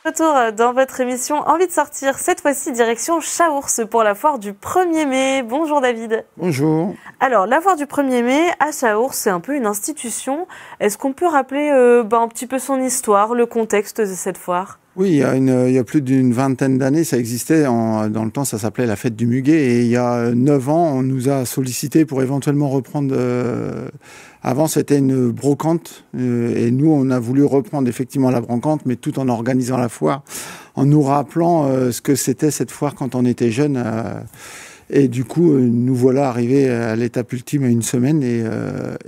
Retour dans votre émission Envie de sortir, cette fois-ci direction Chaours pour la foire du 1er mai. Bonjour David. Bonjour. Alors la foire du 1er mai à Chaours, c'est un peu une institution. Est-ce qu'on peut rappeler un petit peu son histoire, le contexte de cette foire ? Oui, il y a plus d'une vingtaine d'années, ça existait. Dans le temps, ça s'appelait la fête du muguet. Et il y a 9 ans, on nous a sollicité pour éventuellement reprendre... Avant, c'était une brocante. Et nous, on a voulu reprendre effectivement la brocante, mais tout en organisant la foire, en nous rappelant ce que c'était cette foire quand on était jeune. Et du coup, nous voilà arrivés à l'étape ultime à une semaine. Et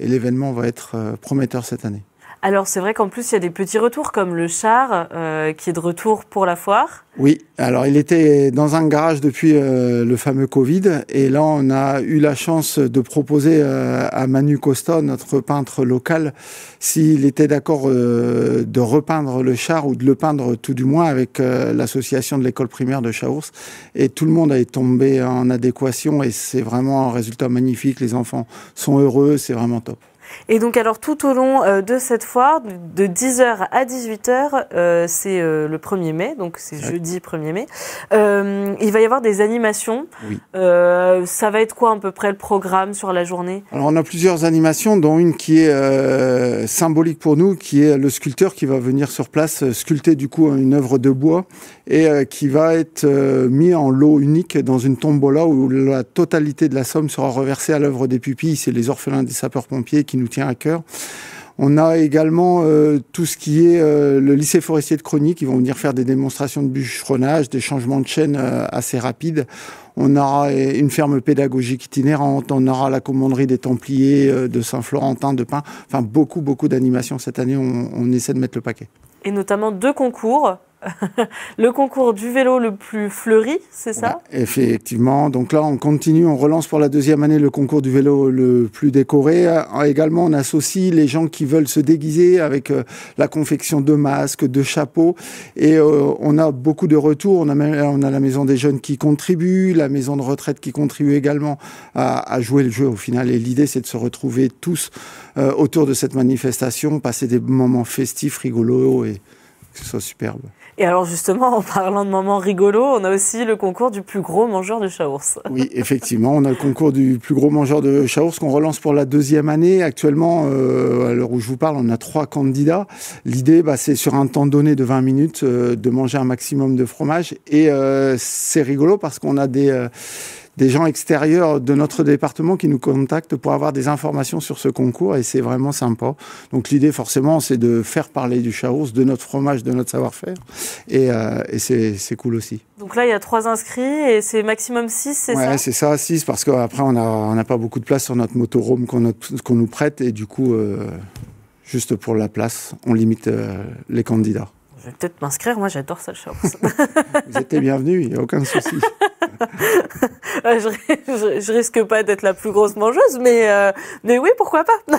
l'événement va être prometteur cette année. Alors c'est vrai qu'en plus il y a des petits retours comme le char qui est de retour pour la foire. Oui, alors il était dans un garage depuis le fameux Covid et là on a eu la chance de proposer à Manu Costa, notre peintre local, s'il était d'accord de repeindre le char ou de le peindre tout du moins avec l'association de l'école primaire de Chaours, et tout le monde est tombé en adéquation et c'est vraiment un résultat magnifique, les enfants sont heureux, c'est vraiment top. Et donc alors tout au long de cette foire, de 10h à 18h, c'est le 1er mai, donc c'est jeudi 1er mai, il va y avoir des animations. Oui. Ça va être quoi à peu près le programme sur la journée ? Alors on a plusieurs animations, dont une qui est symbolique pour nous, qui est le sculpteur qui va venir sur place sculpter du coup une œuvre de bois et qui va être mis en lot unique dans une tombola où la totalité de la somme sera reversée à l'œuvre des pupilles. C'est les orphelins des sapeurs-pompiers qui nous tient à cœur. On a également tout ce qui est le lycée forestier de Crogny qui vont venir faire des démonstrations de bûcheronnage, des changements de chaîne assez rapides. On aura une ferme pédagogique itinérante, on aura la commanderie des Templiers de Saint-Florentin, de Pin. Enfin, beaucoup d'animations cette année, on essaie de mettre le paquet. Et notamment 2 concours. Le concours du vélo le plus fleuri, c'est ça ? Ouais, effectivement. Donc là, on continue, on relance pour la 2e année le concours du vélo le plus décoré. Également, on associe les gens qui veulent se déguiser avec la confection de masques, de chapeaux. Et on a beaucoup de retours. On a la maison des jeunes qui contribue, la maison de retraite qui contribue également à jouer le jeu au final. Et l'idée, c'est de se retrouver tous autour de cette manifestation, passer des moments festifs, rigolos et que ce soit superbe. Et alors justement, en parlant de moments rigolos, on a aussi le concours du plus gros mangeur de Chaours. Oui, effectivement, on a le concours du plus gros mangeur de Chaours qu'on relance pour la 2e année. Actuellement, à l'heure où je vous parle, on a 3 candidats. L'idée, c'est sur un temps donné de 20 minutes de manger un maximum de fromage. Et c'est rigolo parce qu'on a des gens extérieurs de notre département qui nous contactent pour avoir des informations sur ce concours et c'est vraiment sympa. Donc l'idée forcément c'est de faire parler du Chaours, de notre fromage, de notre savoir-faire et c'est cool aussi. Donc là il y a 3 inscrits et c'est maximum 6, c'est ça ? Ouais, c'est ça, 6 parce qu'après on n'a pas beaucoup de place sur notre motorhome qu'on nous prête et du coup juste pour la place on limite les candidats. Je vais peut-être m'inscrire, moi j'adore ça le Chaours. Vous êtes les bienvenus, il n'y a aucun souci. Je risque pas d'être la plus grosse mangeuse, mais oui, pourquoi pas.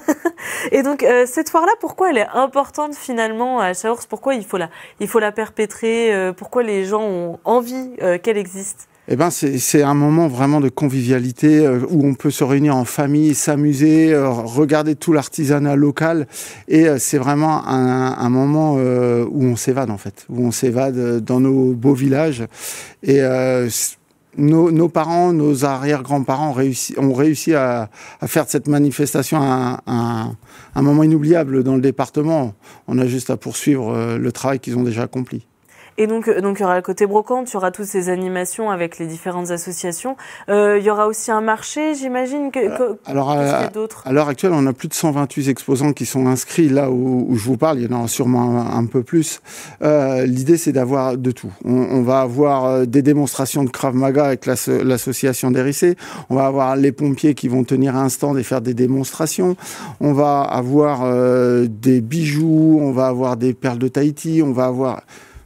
Et donc, cette foire-là, pourquoi elle est importante finalement à Chaours ? Pourquoi il faut la perpétrer ? Pourquoi les gens ont envie qu'elle existe ? Eh ben, c'est un moment vraiment de convivialité où on peut se réunir en famille, s'amuser, regarder tout l'artisanat local. Et c'est vraiment un moment où on s'évade en fait, où on s'évade dans nos beaux villages. Et nos parents, nos arrière-grands-parents ont réussi à faire de cette manifestation un moment inoubliable dans le département. On a juste à poursuivre le travail qu'ils ont déjà accompli. Et donc il y aura le côté brocante, il y aura toutes ces animations avec les différentes associations. Il y aura aussi un marché, j'imagine. Alors, à l'heure actuelle, on a plus de 128 exposants qui sont inscrits là où je vous parle. Il y en aura sûrement un peu plus. L'idée, c'est d'avoir de tout. On va avoir des démonstrations de Krav Maga avec l'association d'Hérissé. On va avoir les pompiers qui vont tenir un stand et faire des démonstrations. On va avoir des bijoux, on va avoir des perles de Tahiti, on va avoir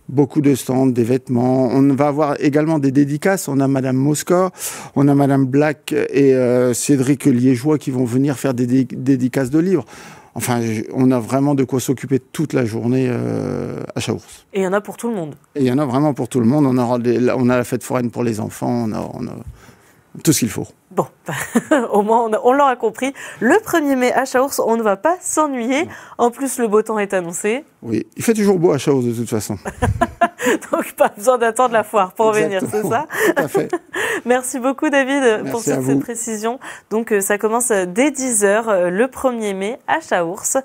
beaucoup de stands, des vêtements. On va avoir également des dédicaces. On a Madame Mosca, on a Madame Black et Cédric Liégeois qui vont venir faire des dédicaces de livres. Enfin, on a vraiment de quoi s'occuper toute la journée à Chaours. Et il y en a pour tout le monde. Et il y en a vraiment pour tout le monde. On a la fête foraine pour les enfants. Tout ce qu'il faut. Bon, au moins on l'aura compris. Le 1er mai à Chaource, on ne va pas s'ennuyer. En plus, le beau temps est annoncé. Oui, il fait toujours beau à Chaource de toute façon. Donc pas besoin d'attendre la foire pour venir, c'est ça? Tout à fait. Merci beaucoup David pour Merci cette précision. Donc ça commence dès 10h le 1er mai à Chaource.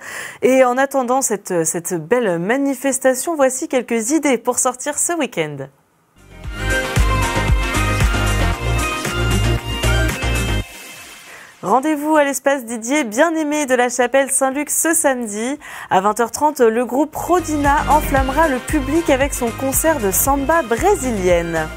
Et en attendant cette belle manifestation, voici quelques idées pour sortir ce week-end. Rendez-vous à l'espace Didier Bien-Aimé de la chapelle Saint-Luc ce samedi. À 20h30, le groupe Rodina enflammera le public avec son concert de samba brésilienne.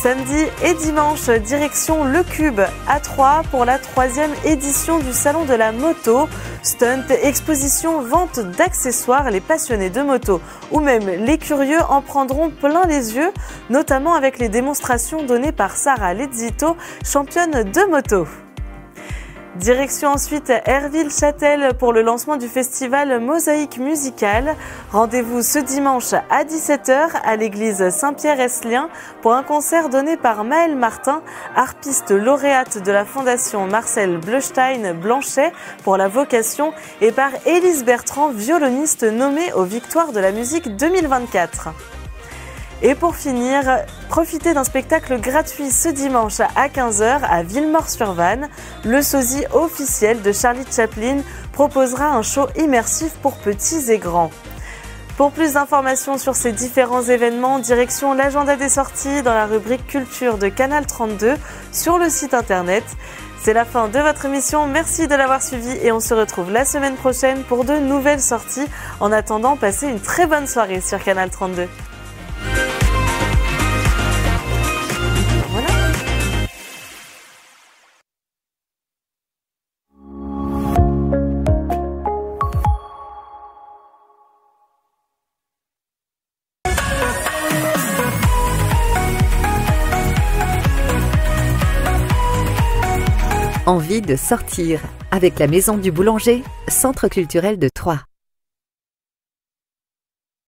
Samedi et dimanche, direction Le Cube à Troyes pour la 3e édition du Salon de la moto. Stunt, exposition, vente d'accessoires, les passionnés de moto ou même les curieux en prendront plein les yeux, notamment avec les démonstrations données par Sarah Lezzito, championne de moto. Direction ensuite Herville-Châtel pour le lancement du festival Mosaïque musicale. Rendez-vous ce dimanche à 17h à l'église Saint-Pierre-Esslien pour un concert donné par Maëlle Martin, harpiste lauréate de la fondation Marcel Bleustein-Blanchet pour la vocation, et par Élise Bertrand, violoniste nommée aux Victoires de la musique 2024. Et pour finir, profitez d'un spectacle gratuit ce dimanche à 15h à Villemort-sur-Vanne. Le sosie officiel de Charlie Chaplin proposera un show immersif pour petits et grands. Pour plus d'informations sur ces différents événements, direction l'agenda des sorties dans la rubrique Culture de Canal 32 sur le site internet. C'est la fin de votre émission, merci de l'avoir suivi et on se retrouve la semaine prochaine pour de nouvelles sorties. En attendant, passez une très bonne soirée sur Canal 32. Envie de sortir avec la Maison du Boulanger, centre culturel de Troyes.